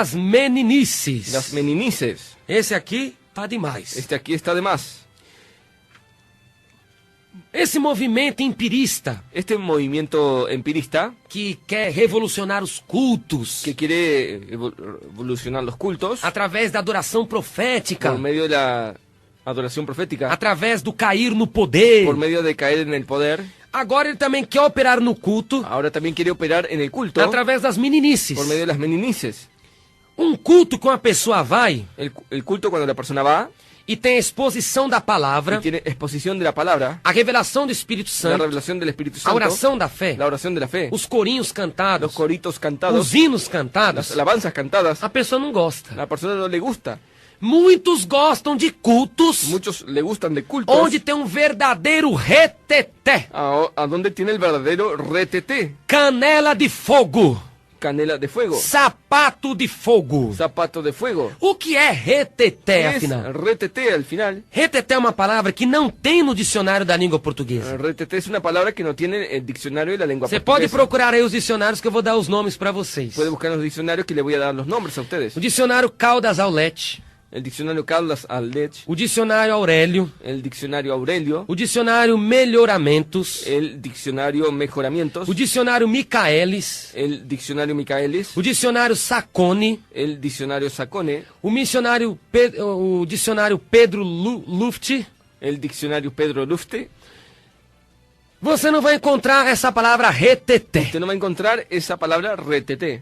As meninices. Las meninices. Esse aqui tá demais. Este aquí está de más. Esse movimento empirista Este movimiento empirista que quer revolucionar os cultos que quiere evolucionar los cultos através da adoração profética, por medio de la adoración profética, através do cair no poder. por medio de caer en el poder, Agora ele também quer operar no culto ahora también quiere operar en el culto através das meninices. por medio de las meninices. Um culto que uma pessoa vai El culto cuando la persona va e tem a exposição da palavra, y tiene exposición de la palabra, a revelação do Espírito la Santo, revelación del Espíritu a Santo, oração da fé, la oración de la fe, os corinhos cantados, los coritos cantados, os hinos las cantados, alabanzas cantadas, a pessoa não gosta. la persona no le gusta. Muitos gostam de cultos Muchos le gustan de cultos onde tem um verdadeiro reteté, a donde tiene el verdadero reteté, canela de fogo, canela de fuego, sapato de fogo. zapato de fuego. O que é reteté, ¿Qué es afinal? reteté al final? Reteté é uma palavra que não tem no dicionário da língua portuguesa. Reteté es una palabra que no tiene el diccionario de la lengua Você pode portuguesa. procurar aí os dicionários que eu vou dar os nomes para vocês. Puede buscar en los diccionarios que le voy a dar los nombres a ustedes. O dicionário Caldas Aulete, El diccionario Caldas Aldech, o dicionário Aurélio, el diccionario Aurelio, o dicionário Melhoramentos, el diccionario Mejoramientos, o dicionário Micaelis, el diccionario Micaelis, o dicionário Sacone, el diccionario Sacone, o dicionário Pedro Luft. el diccionario Pedro Lufte. Você não vai encontrar essa palavra reteté. Usted no va a encontrar esa palabra reteté.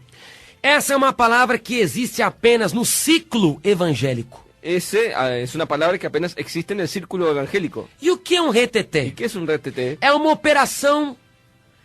Essa é uma palavra que existe apenas no ciclo evangélico. Ese es una palabra que apenas existe en el círculo evangélico. E o que é um ¿Y reteté? qué es un reteté? É uma operação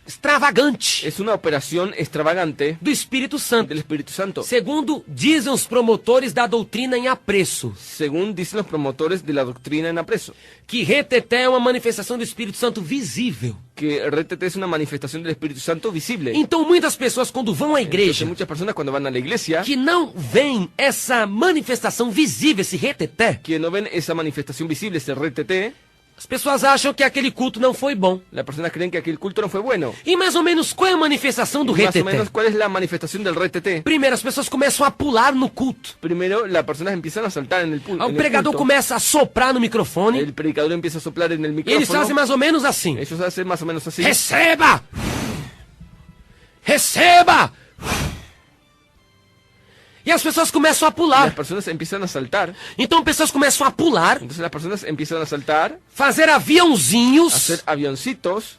extravagante Es una operación extravagante do Espírito Santo, del Espíritu Santo, segundo dizem os promotores da doutrina em apreço, según dicen los promotores de la doctrina en apreso, que reteté é uma manifestação do Espírito Santo visível. que reteté es una manifestación del Espíritu Santo visible. Então muitas pessoas quando vão à Entonces, igreja, muchas personas cuando van a la iglesia, que não veem essa manifestação visível, esse reteté, que no ven esa manifestación visible, ese reteté, as pessoas acham que aquele culto não foi bom. las personas creen que aquel culto no fue bueno. E mais ou menos qual é a manifestação do Más o reteté? menos, ¿cuál es la manifestación del reteté? Primeiro, as pessoas começam a pular no culto. Primero, las personas empiezan a saltar en el, O pregador começa a soprar no microfone. El predicador empieza a soplar en el E eles fazem micrófono. mais ou menos assim. Ellos hacen más o menos así. Receba! Receba! E as pessoas começam a Las pular. personas empiezan a saltar. Então pessoas começam a pular, Entonces las personas empiezan a saltar, fazer a aviãozinhos, hacer avioncitos,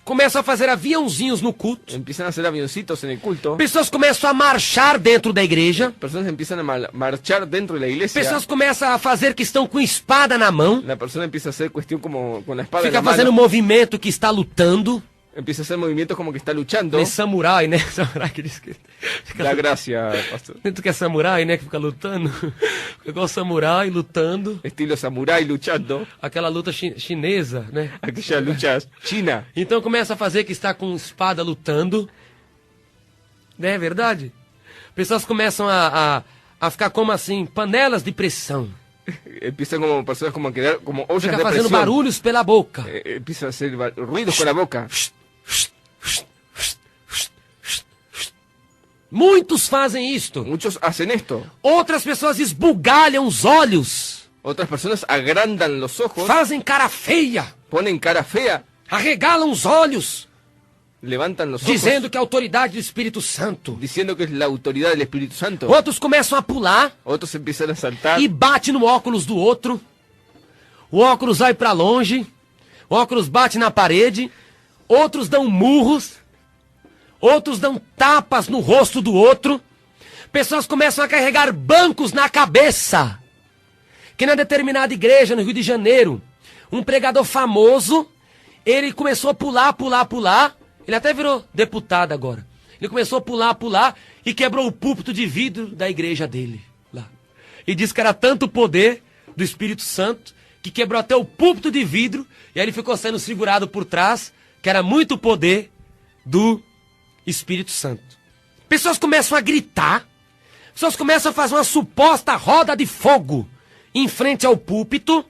começam a fazer aviãozinhos no culto. empiezan a hacer avioncitos en el culto. Pessoas começam a marchar dentro da igreja. Personas empiezan a marchar dentro de la iglesia. Pessoas começam a fazer que estão com espada na mão. La persona empieza a hacer cuestión como con la espada Fica en la fazendo mano. movimento que está lutando. Empieza a hacer movimientos como que está luchando. É samurai, né? Samurai que diz que fica Da gracia, pastor. Tu que é samurai, né? Que fica lutando. Fica igual samurai lutando. Estilo samurái luchando. Aquela luta chinesa, né? Aquella lucha china. Então começa a fazer que está com espada lutando. Não é verdade? Pessoas começam a ficar como assim, panelas de pressão. Empiezan como personas como a quedar como ollas Fica de fazendo presión. barulhos pela boca. Empieza a hacer ruidos con la boca. Muitos fazem isto. Muchos hacen esto. Outras pessoas esbugalham os olhos. Otras personas agrandan los ojos, Fazem cara feia. ponen cara fea, Arregalam os olhos. levantan los ojos, Dizendo que é a autoridade do Espírito Santo. diciendo que es la autoridad del Espíritu Santo. Outros começam a pular Otros empiezan a saltar e bate no óculos do outro. O óculos vai pra longe. O óculos bate na parede. Outros dão murros. Outros dão tapas no rosto do outro. Pessoas começam a carregar bancos na cabeça. Que na determinada igreja no Rio de Janeiro, um pregador famoso, ele começou a pular. Ele até virou deputado agora. Ele começou a pular e quebrou o púlpito de vidro da igreja dele lá. E disse que era tanto poder do Espírito Santo que quebrou até o púlpito de vidro e aí ele ficou sendo segurado por trás, que era muito poder do Espírito Santo. Pessoas começam a gritar, pessoas começam a fazer uma suposta roda de fogo em frente ao púlpito,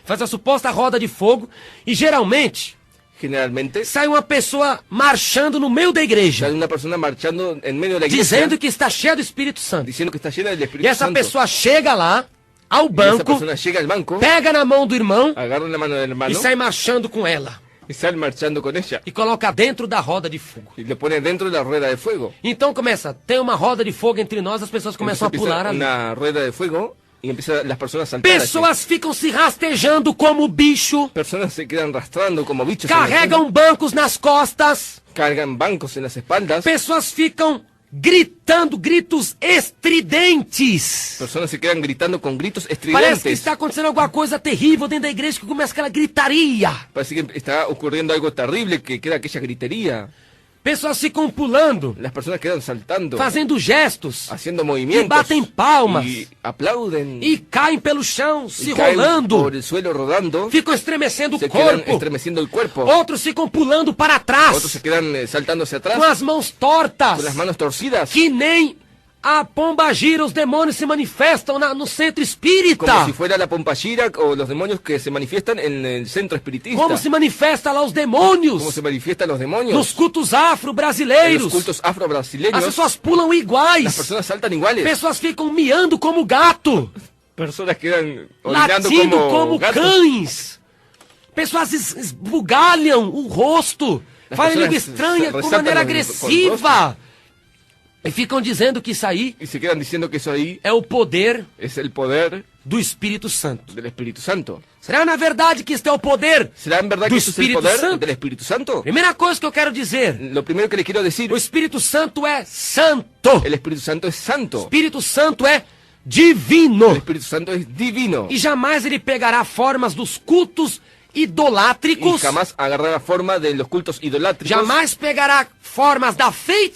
faz a suposta roda de fogo e geralmente Generalmente sai uma pessoa marchando no meio da igreja, sale una persona marchando en medio de la iglesia dizendo que está cheia do Espírito Santo. diciendo que está llena del E Espíritu essa Santo. pessoa chega lá, ao Y esa banco, persona llega al banco, pega na mão do irmão agarra la mano del hermano e sai marchando com ela. y sale marchando con ella. E coloca dentro da roda de fogo. Y le pone dentro de la rueda de fuego. Então começa, tem uma roda de fogo entre nós, as pessoas começam a Entonces pular empieza ali. una rueda de fuego y empiezan las personas a saltar. así. Pessoas ficam se rastejando como bicho, Personas se quedan arrastrando como bichos. en el carregam bancos nas costas, suelo, cargan bancos en las espaldas. pessoas ficam gritando gritos estridentes. Personas se quedan gritando con gritos Parece que estridentes. está acontecendo alguma coisa terrível dentro da igreja, que começa aquela gritaria. Parece que está ocurriendo algo terrible, que queda aquella gritería. Pessoas ficam pulando, Las personas quedan saltando, fazendo gestos, haciendo movimientos. Y baten palmas. Y aplauden. e caem pelo chão, y se caen rolando, por el suelo rodando. ficam estremecendo o Se quedan corpo. estremeciendo el cuerpo. Outros ficam pulando para Otros trás, se quedan saltando hacia atrás com as mãos tortas, con las manos torcidas. que nem a pomba gira, os demônios se manifestam no centro Como espírita. si fuera la pompa gira o los demonios que se manifiestan en el centro espiritista. Como se manifesta lá os Cómo demônios se manifiestan los demonios nos cultos en los afro-brasileiros. cultos As afro-brasileños. pessoas pulam Las iguais, personas saltan iguales. pessoas ficam miando como gato, Personas quedan orinando latindo como como gatos. cães. Pessoas esbugalham o rosto, As fazem língua pessoas estranha, se com ressaltam maneira com o agressiva. E ficam dizendo que isso aí Y se quedan diciendo que eso ahí é o poder es el poder do Espírito Santo. del Espíritu Santo. Será na verdade que este é o poder? ¿Será en verdad Do que eso es el Espíritu poder Santo. del Espíritu Santo? Primeira coisa que eu quero dizer, Lo primero que le quiero decir, o Espírito Santo é santo. el Espíritu Santo es O santo. Espírito Santo é El divino. Espíritu Santo es divino. E jamais ele pegará formas dos cultos Y idolátricos, jamás agarrará forma de los cultos idolátricos. jamais pegará formas da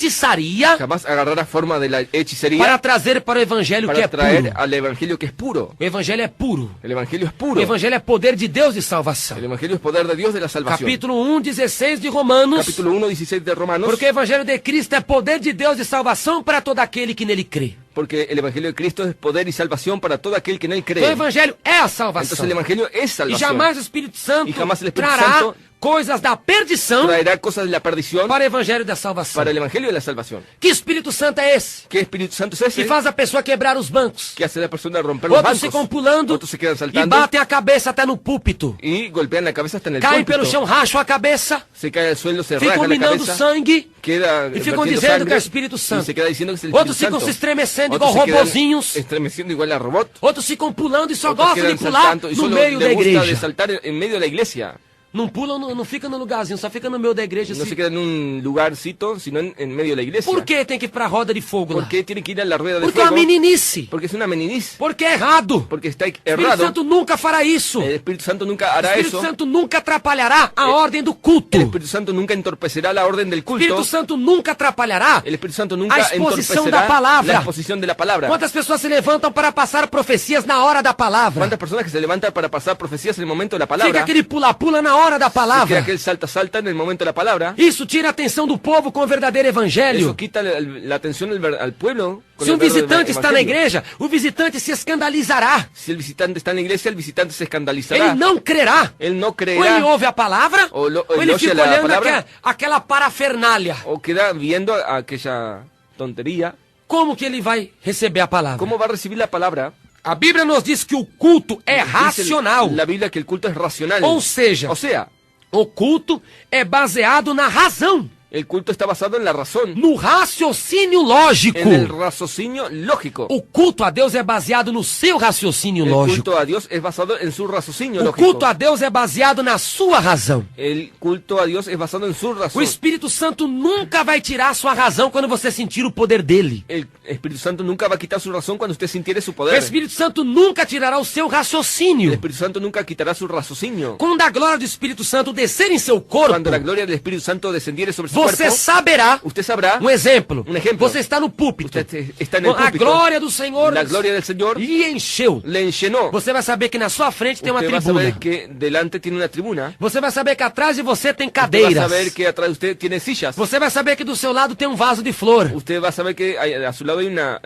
feitiçaria Jamás agarrará forma de la hechicería para trazer para o evangelho que para é traer puro. al evangelio que es puro. O evangelho é puro. El evangelio es O puro. evangelho é poder de Deus de salvação. El evangelio es poder de Dios de la salvación. Capítulo 1:16 de Romanos. Capítulo 1, 16 de Romanos. Porque o evangelho de Cristo é poder de Deus de salvação para todo aquele que nele crê. Porque el evangelio de Cristo es poder y salvación para todo aquel que en él Então o cree. evangelho é a Entonces salvação. el evangelio es E salvación. jamais o Espírito Santo E jamais o Espírito trará Santo coisas da perdição Traerá cosas de la perdición para o evangelho da salvação. para el evangelio de la salvación. Que Espírito Santo é esse? ¿Qué Espíritu Santo es ese? Que faz a pessoa quebrar os bancos. Que hace a la persona romper los Outros bancos. ficam pulando Otros se quedan e saltando batem a cabeça até no púlpito. y golpean la cabeza hasta en el Caem púlpito. pelo chão, racham a cabeça, Se cae al suelo, se ficam rasga la minando cabeza, sangue queda e ficam vertiendo dizendo sangre, que é o Espírito y Santo. se queda diciendo que es el Outros Espíritu ficam Santo. se estremecendo Otros igual se quedan robozinhos. estremeciendo igual a robot. Outros ficam pulando e só Otros gostam de quedan pular saltando y no solo meio da le gusta de igreja. saltar en medio de la iglesia. Não pula, não fica no lugarzinho, só fica no meio da igreja. No Assim. se queda en un lugarcito, sino en medio de la iglesia. Por que tem que ir pra roda de fogo lá? ¿Por qué tiene que ir a la rueda de Porque é uma fuego? meninice. Porque es una meniniz. Porque é errado. Porque está O Espírito errado. Santo nunca fará isso. El Espíritu Santo nunca O hará Espírito eso. Santo nunca atrapalhará a ordem do culto. El O Espíritu Santo nunca entorpecerá la orden del culto. Espírito Santo nunca atrapalhará El Espíritu Santo a nunca exposição entorpecerá da palavra. la exposición de la palabra. Quantas pessoas se levantam para passar profecias na hora da palavra? ¿Cuántas personas que se levantan para pasar profecías en el momento de la Fica palabra? aquele pula-pula na hora da Se queda palavra. aquel salta en el momento de la palabra. Isso tira a atenção do povo com o verdadeiro evangelho. Eso quita la atención al pueblo. con Se el um verdadero visitante está na evangelio. igreja, o visitante se escandalizará. Si el visitante está en la iglesia, el visitante se escandalizará. Ele não crerá. Él no Ou ele creerá. ouve a palavra, Ou ou ele ele ouve fica a olhando palavra. aquela parafernália. O queda viendo aquella tontería. Como que ele vai receber a palavra? ¿Cómo va a recibir la palabra? A Bíblia nos diz que o culto é Dice racional. la Biblia que el culto es racional. Ou seja, O sea, o culto é baseado na razão, el culto está basado en la razón, no raciocínio lógico. en el raciocinio lógico. O culto a Deus é baseado no seu raciocínio El lógico. culto a Dios es basado en su raciocinio O lógico. culto a Deus é baseado na sua razão. El culto a Dios es basado en su O razón. Espírito Santo nunca vai tirar a sua razão quando você sentir o poder dele. El Espíritu Santo nunca va a quitar su razón cuando usted sintiere su O poder. Espírito Santo nunca tirará o seu El raciocínio. Espíritu Santo nunca quitará su raciocinio. Quando a glória do Espírito Santo descer em seu corpo, Cuando la gloria del Espíritu Santo descendiere sobre su você cuerpo, saberá. usted sabrá, Exemplo. Um exemplo. Você está no púlpito. usted está en el A púlpito, glória do Senhor la gloria del Señor lhe encheu. le enllenó. Você vai saber que na sua frente tem uma Usted va a tribuna. saber que delante tiene una tribuna. Você vai saber que atrás de você tem Usted va a cadeiras. saber que atrás de usted tiene sillas. Você vai saber que do seu lado tem um vaso de flor. Usted va a saber que a su lado hay una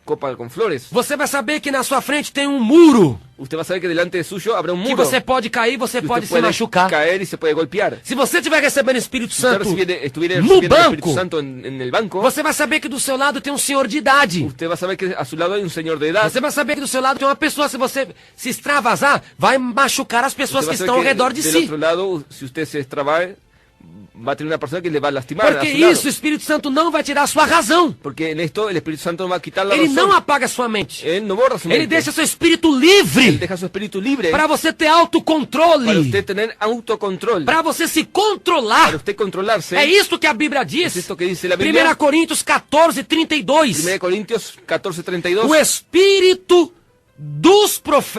copa con flores. Você vai saber que na sua frente tem um muro. Usted va a saber que delante de suyo habrá un Que muro. você pode cair, você que pode usted se machucar. caer y se puede golpear. Se você estiver recebendo o Espírito Si usted Santo estuviera no recibiendo el Espíritu banco, Santo en el banco, você vai saber que do seu lado tem um senhor de idade. usted va a saber que a su lado hay un señor de edad. Você vai saber que do seu lado tem uma pessoa, se você se extravasar, vai machucar as pessoas Usted que va a estão ao saber redor de del si. otro lado, si usted se extravar, va a tener una persona que le va a lastimar Porque a su lado. isso, o Espírito Santo não vai tirar a sua razão. Porque en esto el Espíritu Santo no va a quitar la Ele razón. não apaga a sua mente. Él no borra su Ele mente. deixa seu espírito Él livre deja su espíritu libre para você ter para autocontrole, usted tener autocontrol. para você se Para controlar. usted controlarse. É isso que a Bíblia Es diz. esto que dice la Biblia. 1 Coríntios 14, 32. 1 Corintios 14:32. O espírito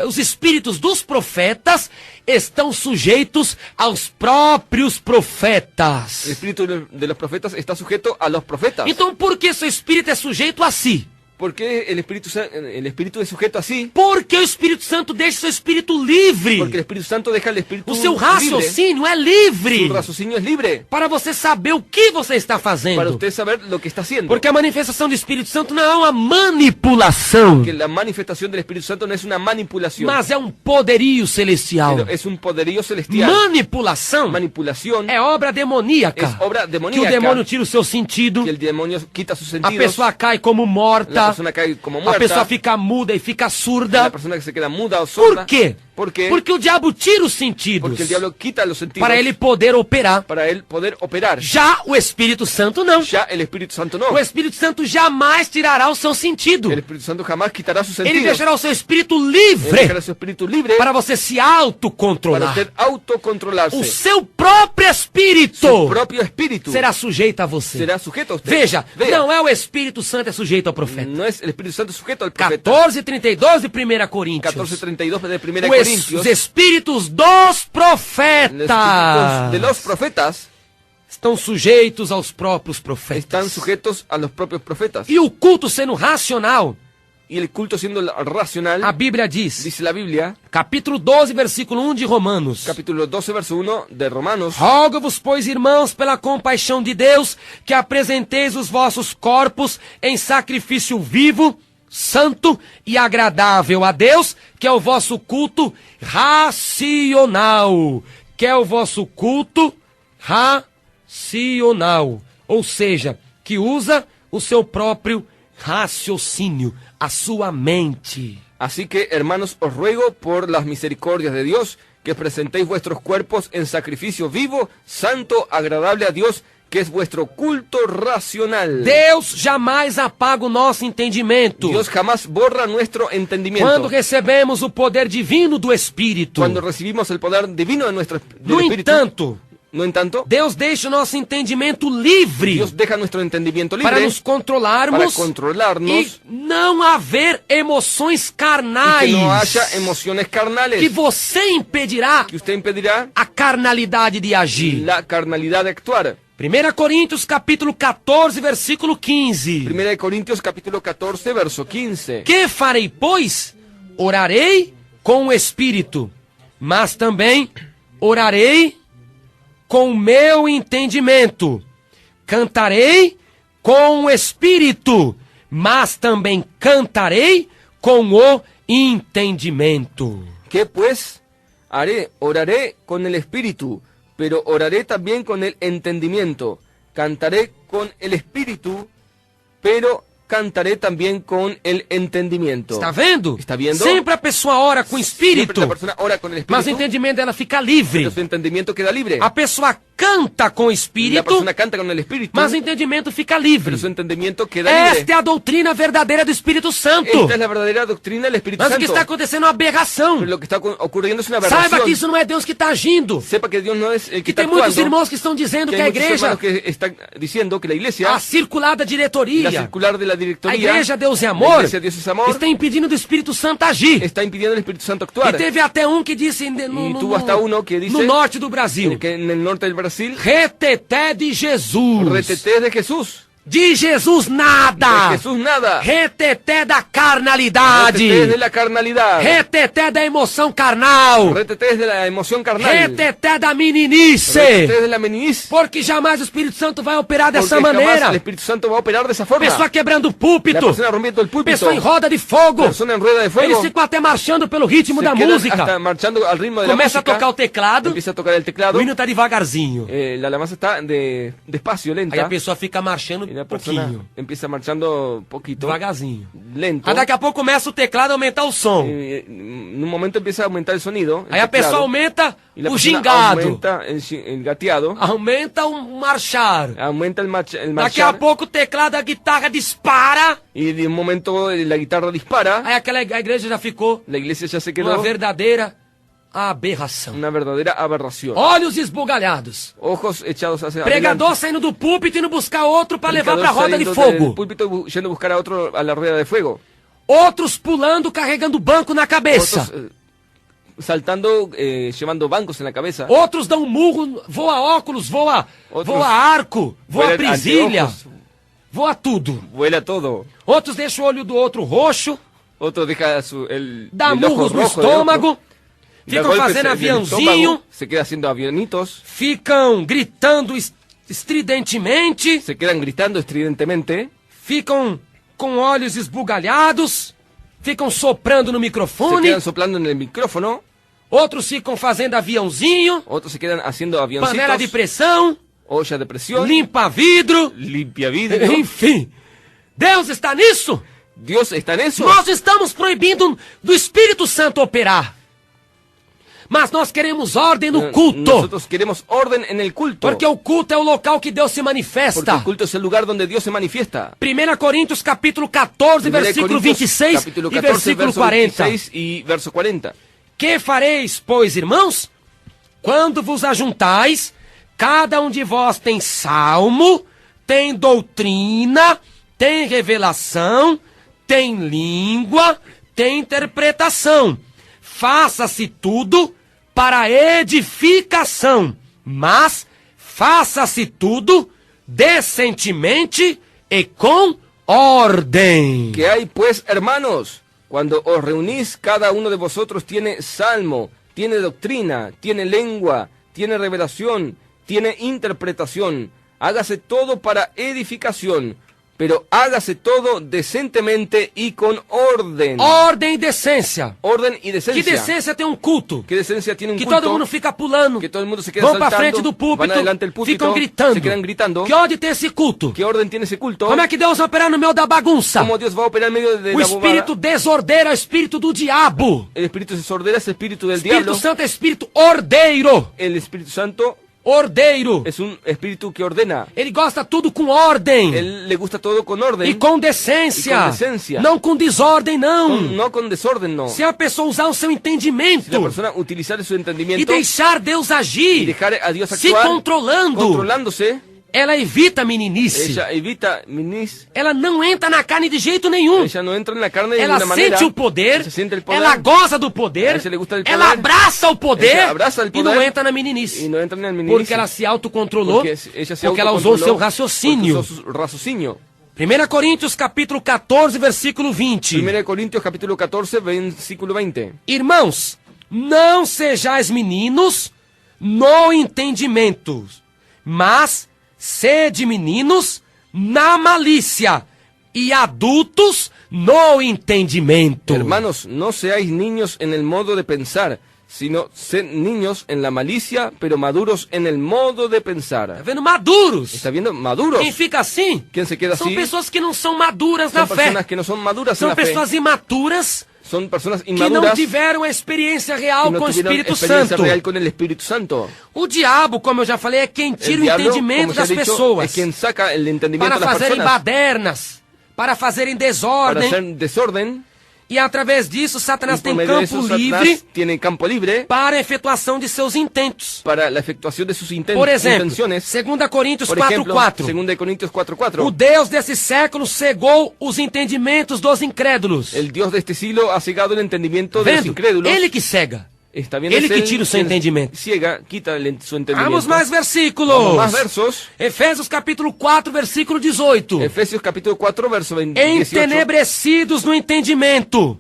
os espíritos dos profetas estão sujeitos aos próprios El profetas. espíritu de los profetas está sujeto a los profetas. Então por que seu espírito é sujeito a si? ¿Por qué el espíritu es sujeto así? Porque o Espírito Santo deixa seu espírito livre. Porque el Espíritu Santo deja el espíritu O seu libre. raciocínio é livre. Su raciocinio es libre Para você saber o que você está para fazendo. usted saber lo que está haciendo. Porque a manifestação do Espírito Santo não é uma manipulação, Que la manifestación del Espíritu Santo no es una manipulación, mas é um poderio celestial. sino es un poderío celestial. Manipulação Manipulación é obra demoníaca. es obra Que o demoníaca. demônio tira o seu sentido, Que el demonio quita sus a sentidos. pessoa cai como La morta, persona cae como a muerta. pessoa fica muda e fica La surda. persona que se queda muda o sorda. Por quê? ¿Por qué? Porque o diabo tira os sentidos Porque el diablo quita los sentidos para ele poder operar. para él poder operar. Já o Espírito Santo não. Ya el Espíritu Santo no. O Espírito Santo jamais tirará o seu sentido. El Espíritu Santo jamás quitará sus Ele sentidos. deixará o seu espírito Él livre dejará su espíritu libre para você se para autocontrolar. usted autocontrolarse. O seu próprio espírito Su propio espíritu será sujeito a você. será sujeto a usted. Veja, Vea, não é o Espírito Santo é sujeito ao profeta. no es el Espíritu Santo sujeto al profeta. 14:32 de 1 Coríntios. 14:32 de 1 Os Corintios. espíritos dos Los espíritus profetas de los profetas estão sujeitos aos próprios están profetas. sujetos a los propios profetas. E o culto sendo racional, Y el culto siendo racional, a Bíblia diz, dice la Biblia, capítulo 12, versículo 1 de Romanos. capítulo 12, verso 1 de Romanos. Rogo-vos, pois, irmãos, pela compaixão de Deus, que apresenteis os vossos corpos em sacrifício vivo, santo e agradável a Deus, que é o vosso culto racional. Que é o vosso culto racional. Ou seja, que usa o seu próprio raciocínio, a sua mente. Así que, hermanos, os ruego por las misericordias de Dios que presentéis vuestros cuerpos en sacrificio vivo, santo, agradable a Dios, que es vuestro culto racional. Deus jamais apaga o nosso entendimento. Dios jamás borra nuestro entendimiento. Quando recebemos o poder divino do Espírito. Cuando recibimos el poder divino de nuestro No Espíritu, entanto, no en tanto, Deus deixa o nosso entendimento livre Dios deja nuestro entendimiento para libre nos controlarmos para controlarnos e não haver emoções y carnais que no haya emociones carnales que você impedirá que usted impedirá a carnalidade de agir. la carnalidad de actuar. 1 Coríntios capítulo 14, versículo 15. 1 Corintios capítulo 14, verso 15. Que farei, pois? Orarei com o Espírito, mas também orarei com o meu entendimento. Cantarei com o Espírito, mas também cantarei com o entendimento. ¿Qué pues haré? Oraré con el Espíritu, pero oraré también con el entendimiento. Cantaré con el Espíritu, pero cantaré también con el entendimiento. Está vendo? Está vendo? Sempre a pessoa ora com o Siempre Espírito, la persona ora con el mas o Espíritu, entendimento dela fica livre. pero su entendimiento queda libre. A pessoa canta com o La Espírito, persona canta con el Espíritu, mas o entendimento fica livre. pero su entendimiento queda libre. Esta é a doutrina verdadeira do Espírito Santo. Esta es la verdadera doctrina del Espíritu Mas o que Santo. está acontecendo é uma aberração. Pero lo que está ocurriendo es una Saiba aberración. que isso não é Deus que está agindo. Sepa que Dios no es el que Que está tem muitos actuando. irmãos que estão dizendo Que que a hay muchos igreja, hermanos que están diciendo que la iglesia, a circular da la diretoria, circular de la a directoría, igreja Deus é la amor, iglesia Dios es amor, está impedindo do Espírito Santo agir. está impidiendo al Espíritu Santo E actuar. teve até um que disse Y tuvo hasta uno que dice no norte do Brasil, que en el norte del Brasil, reteté de Jesus. reteté de Jesús. De Jesus De nada. Jesús nada. Reteté da carnalidade. Retetés de la carnalidad. Reteté da emoção carnal. Retetés de la emoción carnal. Reteté da meninice. Retetés de la meniniz. Porque jamais o Espírito Santo vai operar Porque dessa jamás maneira. el Espíritu Santo va a operar de esa forma. Pessoa quebrando o La púlpito. persona rompiendo el púlpito. Pessoa em roda de fogo. Persona en rueda de fuego. Eles ficam até marchando pelo ritmo Se da quedan música. hasta marchando al ritmo de la Começa a música. tocar o teclado. Empieza a tocar el teclado. O hino tá devagarzinho. La alabanza está despacio, lenta. Aí a pessoa fica marchando Y la um persona pouquinho. empieza marchando poquito. Devagarzinho. Lento. Aí daqui a pouco começa o teclado a aumentar o som. En un momento empieza a aumentar el sonido. el Aí a teclado, pessoa aumenta y la o persona gingado. aumenta el gateado. Aumenta o marchar. Aumenta el Daqui a marchar. pouco o teclado, a guitarra dispara. Y de un momento la guitarra dispara. Aí a igreja já ficou La iglesia ya se uma quedó verdadeira aberração. una verdadera aberración. Olhos esbugalhados. Ojos echados hacia Pregador saindo do púlpito e indo buscar outro para levar Predicador pra roda de saliendo fogo. del púlpito yendo a buscar a otro a la rueda de fuego. Outros pulando, carregando banco na cabeça. Otros saltando, llevando bancos en la cabeza. Outros dão um murro, voa óculos, voa Outros arco, voa vuelan presilha, anteojos, voa tudo. vuela todo. Outros deixam o olho do outro roxo, Otro deja dá el ojo murros no rojo del estômago, otro, da ficam golpes fazendo en el aviãozinho, estómago, se queda haciendo avionitos, ficam gritando estridentemente, se quedan gritando estridentemente, ficam com olhos esbugalhados, ficam soprando no se microfone, quedan soplando en el micrófono, outros ficam fazendo aviãozinho, otros se quedan haciendo panela de avioncitos, pressão, olla de presión, limpa vidro, limpia vidrio. enfim. Deus está nisso? Dios está en eso. Nós estamos proibindo do Espírito Santo operar. Mas nós queremos ordem no culto. Nosotros queremos orden en el culto. Porque o culto é o local que Deus se Porque manifesta. el culto es el lugar donde Dios se manifiesta. 1 Coríntios capítulo 14, versículo 26 capítulo e 14, versículo verso 40. 26 y verso 40. Que fareis, pois, irmãos? Quando vos ajuntais, cada um de vós tem salmo, tem doutrina, tem revelação, tem língua, tem interpretação. Faça-se tudo para edificação, mas faça-se tudo decentemente e com ordem. ¿Qué hay pues, hermanos? Cuando os reunís, cada uno de vosotros tiene salmo, tiene doctrina, tiene lengua, tiene revelación, tiene interpretación. Hágase todo para edificación, pero hágase todo decentemente y con orden. Ordem e decência. Orden y Que decencia. decência tem um culto. ¿Qué decencia tiene un Que culto? todo mundo fica pulando. Que todo el mundo se queda Vão pra saltando, frente do púlpito, van adelante del púlpito, ficam gritando. se quedan gritando. Que ordem tem esse culto? ¿Qué orden tiene esse culto? Como é que Deus vai operar no meio da bagunça? ¿Cómo Dios va a operar en medio de O la espírito bobada? desordeiro é o espírito do diabo. El espíritu desordena es el espíritu del Espírito diablo. Santo é espírito ordeiro. El Espíritu Santo Ordeiro. es un espíritu que ordena. Ele gosta tudo com ordem. Él le gusta todo con orden. E com decência. E com decência. Não com desordem, não. No con desorden, no. Se a pessoa usar o seu Si entendimento la persona utilizar su e entendimiento deixar Deus y agir, dejar a Dios se actuar, controlándose, ela evita a meninice. ella evita minis, Ela não entra na carne de jeito nenhum. ella no entra en la carne de Ela ninguna manera. sente o poder, Ella siente el poder, ela goza do poder, A ella le gusta el ela poder, abraça o poder ella abraça el e poder, não entra na meninice. y no entra en el minis. Porque ela se autocontrolou, Porque ella se porque ela usou o seu autocontroló, raciocínio. porque usó su raciocinio. 1 Coríntios capítulo 14, versículo 20. 1 Corintios capítulo 14, versículo 20. Irmãos, não sejais meninos no entendimento, mas sede meninos na malícia e adultos no entendimento. Hermanos, no seáis niños en el modo de pensar, sino sed niños en la malicia, pero maduros en el modo de Tá pensar. vendo? Maduros. ¿Está viendo? Maduros. Quem fica assim ¿Quién se queda são así? pessoas que não são maduras Son na fé. personas que no son maduras en São la fe. pessoas imaturas Son personas que não inmaduras tiveram a experiência real que no com o tuvieron Espírito experiencia Santo. real con el Espíritu Santo. O diabo, como eu já falei, é quem El tira o diablo, entendimento como se ha das dicho, pessoas es quien saca el entendimiento para de las fazerem personas badernas, para fazerem para desordem. hacer desorden. E através disso, Satanás Y por tem medio de campo eso, livre Satanás tiene campo libre para a efetuação de seus intentos. para la efectuación de sus Por exemplo, intenciones. 2 Coríntios Por ejemplo, 4:4. 2 Corintios O 4:4. Deus desse século cegou os entendimentos dos incrédulos. El Dios de este siglo ha cegado el entendimiento de los Vendo? incrédulos. Ele que cega. está bien Ele es que él tira o seu quien entendimento. ciega, quita su entendimiento. Vamos mais versículos. Vamos más versos. Efésios capítulo 4, versículo 18. Efesios capítulo 4, verso 18. Entenebrecidos no entendimento.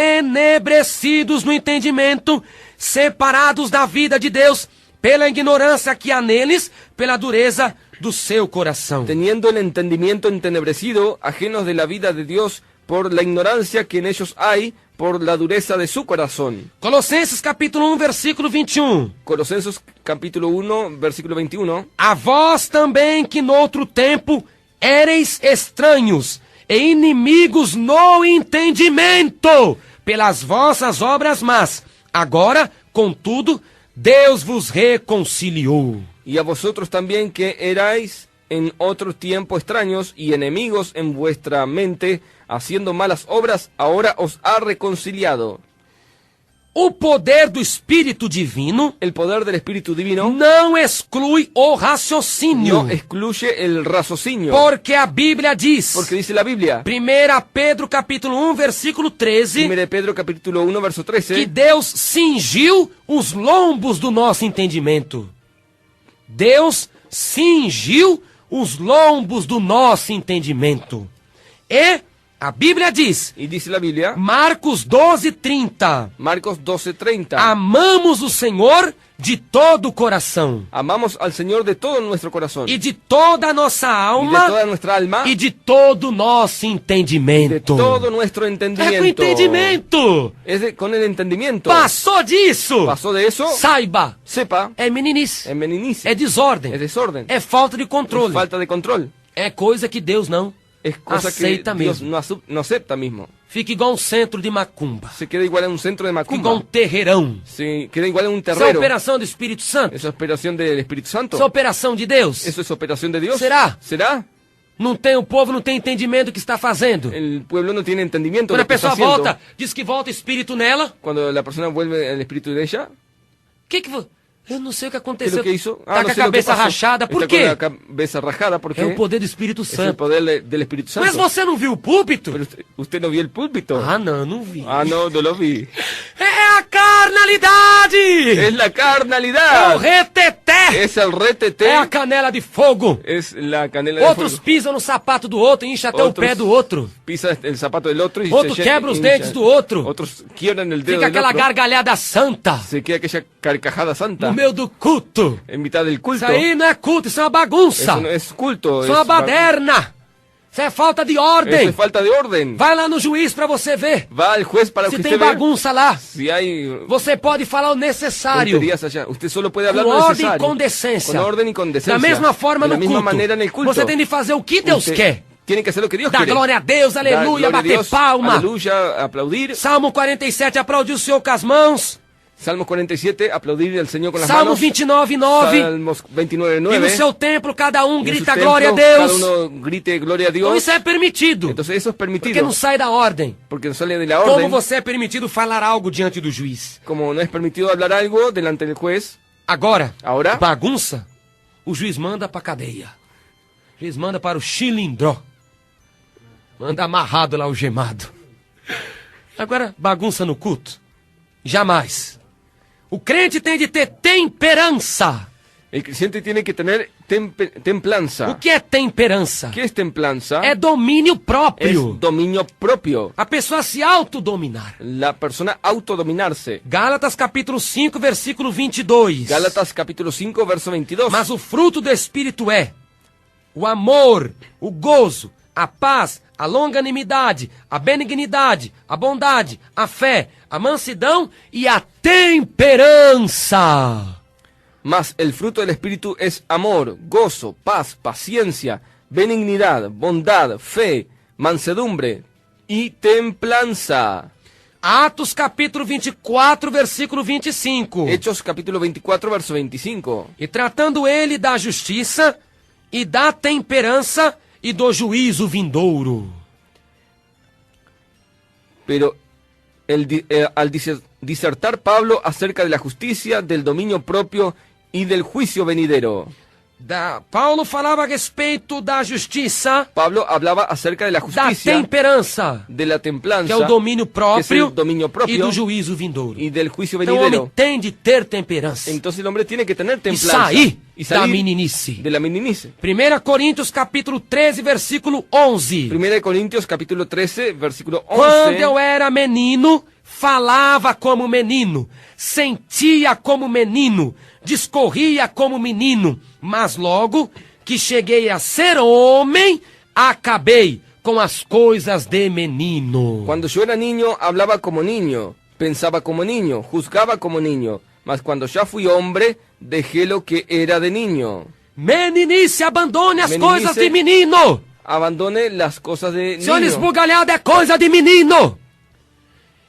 Entenebrecidos no entendimento, separados da vida de Deus pela ignorância que há neles, pela dureza do seu coração. Teniendo el entendimiento entenebrecido, ajenos de la vida de Dios, por la ignorancia que en ellos hay, por la dureza de su corazón. Colossenses capítulo 1, versículo 21. Colosenses capítulo 1, versículo 21. A vós também que noutro tempo éreis estranhos e inimigos no entendimento, pelas vossas obras más. Agora, contudo, Deus vos reconciliou. Y a vosotros también que erais en otro tiempo extraños y enemigos en vuestra mente, haciendo malas obras, ahora os ha reconciliado. O poder do Espírito Divino El poder del Espíritu Divino não exclui o raciocínio. no excluye el raciocinio. Porque a Bíblia diz, Porque dice la Biblia, 1 Pedro capítulo 1, versículo 13, 1 Pedro capítulo 1, verso que 13, Deus cingiu os lombos do nosso entendimento. Deus cingiu os lombos do nosso entendimento. E a Bíblia diz, y dice la Biblia, Marcos 12:30, Marcos 12:30, amamos o Senhor de todo o coração, amamos al Señor de todo nuestro corazón, e de toda a nossa y de alma, toda nuestra alma, e de todo o nosso de entendimento. todo nuestro É com entendimiento. entendimento. Con el entendimiento. Passou disso. Pasó de eso, Saiba, sepa, é meninice, en meninice, é desordem, es desorden, é falta de es controle, falta de control, é coisa que Deus não es cosa que aceita Dios mesmo. no acepta mismo. Fica igual um centro de macumba, Se queda igual en un centro de fica igual um macumba, terreirão. se queda igual en un Isso é terrero. operação do Espírito Santo? ¿Eso es operación del Espíritu Santo? Isso é operação de Deus? ¿Eso es operación de Dios? ¿Será? ¿Será? Não tem, o povo não tem entendimento do que está fazendo. El pueblo no tiene entendimiento de Quando lo a que está pessoa haciendo. volta, diz que volta o Espírito nela, Cuando la persona vuelve al espíritu de ella, eu não sei o que ¿qué es aconteceu. lo que hizo? Tá com no a sé lo que cabeça pasó. rachada, por Está quê? con la cabeza rajada, ¿por qué? É o poder do Espírito Es el Santo. poder del Espíritu Santo. Mas você não viu o púlpito? Pero usted no vio el púlpito. Ah, não vi. Ah, no lo vi. É a carnalidade! Es la É o carnalidad. reteté! Es el retete. É a canela de fogo! Es la canela de Outros fuego. pisam no sapato do outro, incha até o Outros pé do outro. Pisa el zapato del otro y Outro se quebra os hincha. dentes do outro. Otros quiebran el dedo Fica del aquela otro. gargalhada santa Se queda aquella carcajada santa no meio do culto. en mitad del culto. Isso aí não é culto, isso é uma bagunça. Eso no es culto. Isso é uma es ba- baderna. Isso é falta de Eso ordem. es falta de orden. Vai lá no juiz pra você ver. Va al juez para Se que tem usted vea bagunça lá, si hay você pode falar o necessário. tonterías allá. Usted solo puede hablar Com lo ordem e necesario. com decência. Con orden y con decencia. Da mesma forma de la no misma culto. manera en el culto. Você tem de fazer o que Deus Usted quer. Tiene que hacer lo que Dios Dar quiere. glória a Deus, Dar aleluia, gloria a bater Dios, palma. Aleluya, aplaudir. Salmo 47, aplaudir o Senhor com as mãos. Salmos 47, aplaudir al Señor con las Salmo manos. 29:9. Salmos E 29:9. no seu templo cada um En su grita templo, glória a Cada Deus. uno grite gloria a Então Dios. isso é permitido. Entonces eso es permitido. Porque não sai da ordem. Porque no sale de la Como orden. você é permitido falar algo diante do juiz. Como no es permitido hablar algo delante del juez. Agora, Ahora, bagunça, o juiz manda pra cadeia. O juiz manda para o chilindró. Manda amarrado lá, algemado. Agora, bagunça no culto? Jamais. O crente tem de ter temperança. el creyente tiene que tener templanza. O que é temperança? ¿Qué es templanza? É domínio Es próprio. dominio propio. A pessoa se autodominar. La persona autodominarse. Gálatas capítulo 5, versículo 22. Gálatas capítulo 5, verso 22. Mas o fruto do Espírito é o amor, o gozo, a paz, a longanimidade, a benignidade, a bondade, a fé, a mansidão e a temperança. Mas el fruto del Espíritu es amor, gozo, paz, paciencia, benignidad, bondad, fe, mansedumbre y templanza. Atos capítulo 24, versículo 25. Hechos capítulo 24, verso 25. E tratando ele da justiça e da temperança e do juízo vindouro. Pero al disertar Pablo acerca de la justicia, del dominio propio y del juicio venidero. Paulo falava a respeito da justiça, Pablo hablaba acerca de la da justicia, temperança, de la que é o templanza, domínio que es próprio el dominio e propio do juízo vindouro. y del juicio Então o homem venidero. tem de ter temperança Entonces el hombre tiene que tener e templanza sair y da salir meninice. de la meninice. 1 Coríntios capítulo 13, versículo 11. 1 Corintios capítulo 13, versículo Quando 11. eu era menino, falava como menino, sentia como menino, discorria como menino, mas logo que cheguei a ser homem, acabei com as coisas de menino. Cuando yo era niño, hablaba como niño, pensaba como niño, juzgaba como niño. Mas cuando ya fui hombre, dejé lo que era de niño. Meninice, abandone as Meninice. coisas de menino. Abandone las cosas de Senhor niño. esbugalhado é coisa de menino.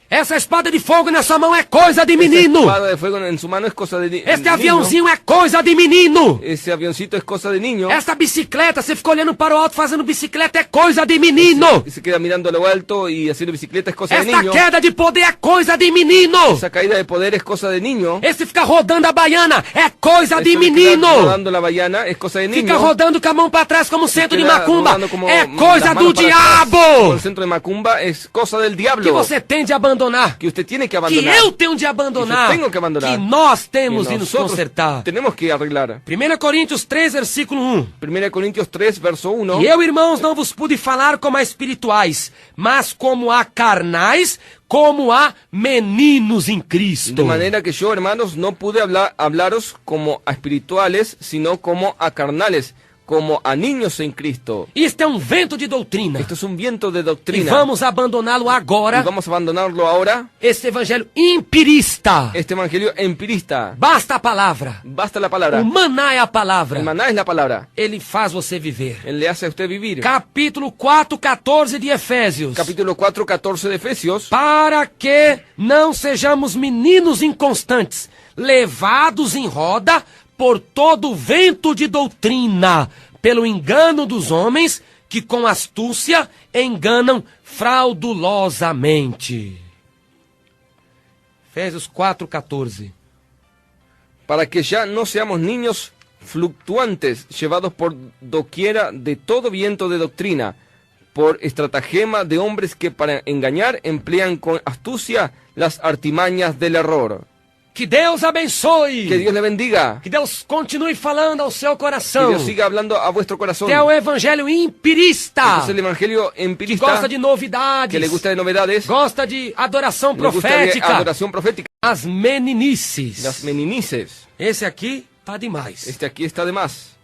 Essa espada de fogo na sua mão é coisa de Esa menino. espada de fuego en su mano es cosa de Este niño. aviãozinho é coisa de menino. Ese avioncito es cosa de niño. Esta bicicleta, você fica olhando para o alto fazendo bicicleta, é coisa de menino. Y se queda mirando a lo alto y haciendo bicicleta es cosa de Esta niño. queda de poder é coisa de menino. Esa caída de poder es cosa de niño. Esse ficar rodando a baiana é coisa de Eso de quedar menino. rodando la baiana es cosa de niño. Fica rodando com a mão para trás como um centro de Queda macumba. rodando como É las coisa manos do para atrás, como diabo. el centro de macumba es cosa del diablo. Que você tem de abandonar. Que usted tiene que Que abandonar. eu tenho de abandonar. Que eu tenho que abandonar. Que nós temos Que de nos nosotros consertar. tenemos que arreglar. 1 Coríntios 3, versículo 1. 1 Corintios 3, verso 1. E eu, irmãos, não vos pude falar como a espirituais, mas como a carnais, como a meninos em Cristo. De manera que yo, hermanos, no pude hablaros como a espirituales, sino como a carnales, como a niños en Cristo. Isto é um vento de doutrina. Esto es un viento de E doctrina. vamos abandoná-lo agora. Y vamos a abandonarlo ahora. Este evangelho empirista. Este evangelio empirista. Basta a palavra. Basta la palabra. O maná é a palavra. El maná es la palabra. Ele faz você viver. Él le hace a usted vivir. Capítulo 4, 14 de Efésios. Capítulo 4, 14 de Efesios. Para que não sejamos meninos inconstantes, levados em roda por todo o vento de doutrina, pelo engano dos homens que com astúcia enganam fraudulosamente. Efésios 4:14. Para que ya no seamos niños fluctuantes, llevados por doquiera de todo viento de doctrina, por estratagema de hombres que para engañar emplean con astucia las artimañas del error. Que Deus abençoe. Que Dios le bendiga. Que Deus continue falando ao seu Que coração. Dios siga hablando a vuestro corazón. Que é o evangelho empirista. Este es el evangelio Que empirista, gosta de novidades. que le gusta de novedades, Gosta de adoração le gusta de profética. adoración profética. As meninices. Las meninices. Esse aqui tá demais. Este aquí está de más.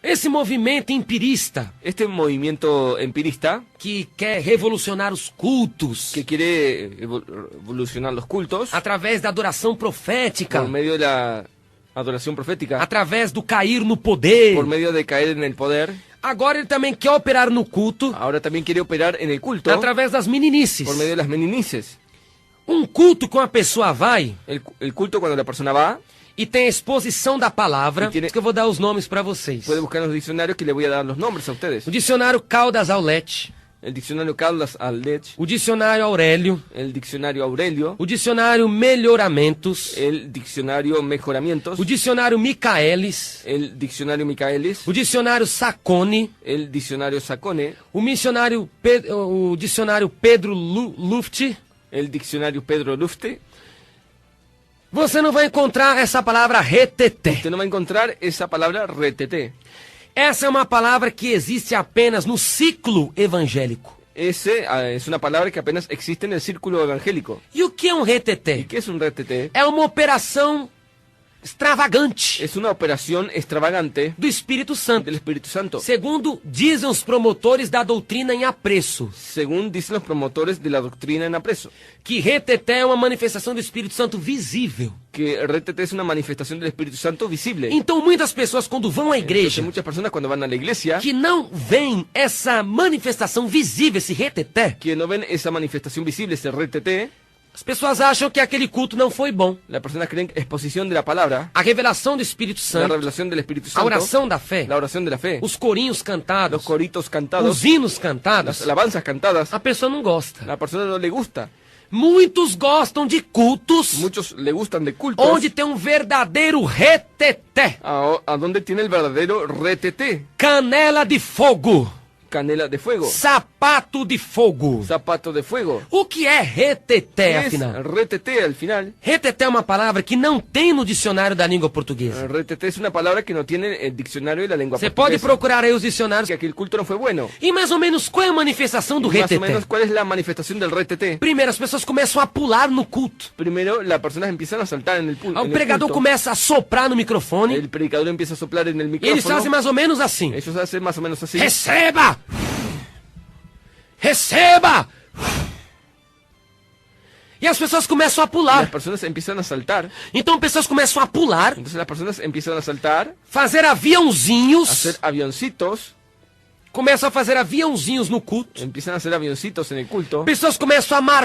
Esse movimento empirista Este movimiento empirista que quer revolucionar os cultos que quiere evolucionar los cultos através da adoração profética, por medio de la adoración profética, através do cair no poder. por medio de caer en el poder, Agora ele também quer operar no culto ahora también quiere operar en el culto através das meninices. por medio de las meninices. Um culto com a pessoa vai El culto cuando la persona va, e tem a exposição da palavra, E tiene- que eu vou dar os nomes para vocês. puede buscar en los diccionarios que le voy a dar los nombres a ustedes. O dicionário Caldas Aulete, El diccionario Caldas Aldech, o dicionário Aurélio, el diccionario Aurelio, o dicionário Melhoramentos, el diccionario Mejoramientos, o dicionário Micaelis, el diccionario Micaelis, o dicionário Sacone, el diccionario Sacone, o dicionário Pedro Luft. el diccionario Pedro Lufte. Você não vai encontrar essa palavra reteté. Usted no va a encontrar esa palabra reteté. Essa é uma palavra que existe apenas no ciclo evangélico. Ese es una palabra que apenas existe en el círculo evangélico. E o que é um ¿Y reteté? qué es un reteté? É uma operação extravagante Es una operación extravagante do Espírito Santo, del Espíritu Santo, segundo dizem os promotores da doutrina em apreço, según dicen los promotores de la doctrina en apreso. que reteté é uma manifestação do Espírito Santo visível. Que el reteté es una manifestación del Espíritu Santo visible. Então muitas pessoas quando vão à Entonces, igreja, muchas personas cuando van a la iglesia, que não veem essa manifestação visível, esse reteté, que no ven esa manifestación visible, ese reteté, as pessoas acham que aquele culto não foi bom. las personas creen que exposición de la palabra, A revelação do Espírito la Santo, revelación del Espíritu a Santo, oração da fé, la oración de la fe, os corinhos los cantados, coritos cantados, os hinos las cantados, alabanzas cantadas, a pessoa não gosta. la persona no le gusta. Muitos gostam de cultos Muchos le gustan de cultos onde tem um verdadeiro reteté, a donde tiene el verdadero reteté, canela de fogo, canela de fuego, sapato de fogo. zapato de fuego. O que é reteté, ¿Qué es afinal? reteté al final? Reteté é uma palavra que não tem no dicionário da língua portuguesa. Reteté es una palabra que no tiene el diccionario de la lengua Você pode portuguesa. procurar aí os dicionários. Que aquel culto no fue bueno. E mais ou menos qual é a manifestação do Más o reteté? menos, ¿cuál es la manifestación del reteté? Primeiro, as pessoas começam a pular no culto. Primero, las personas empiezan a saltar en el O en el pregador culto. começa a soprar no microfone. El predicador empieza a soplar en el E eles fazem micrófono. mais ou menos assim. Ellos hacen más o menos así. Receba! Receba! E as pessoas começam a Las pular. personas empiezan a saltar. Então pessoas começam a pular, Entonces las personas empiezan a saltar, fazer a aviãozinhos, hacer avioncitos. começam a fazer aviãozinhos no culto. Empiezan a hacer avioncitos en el culto. Pessoas começam a marchar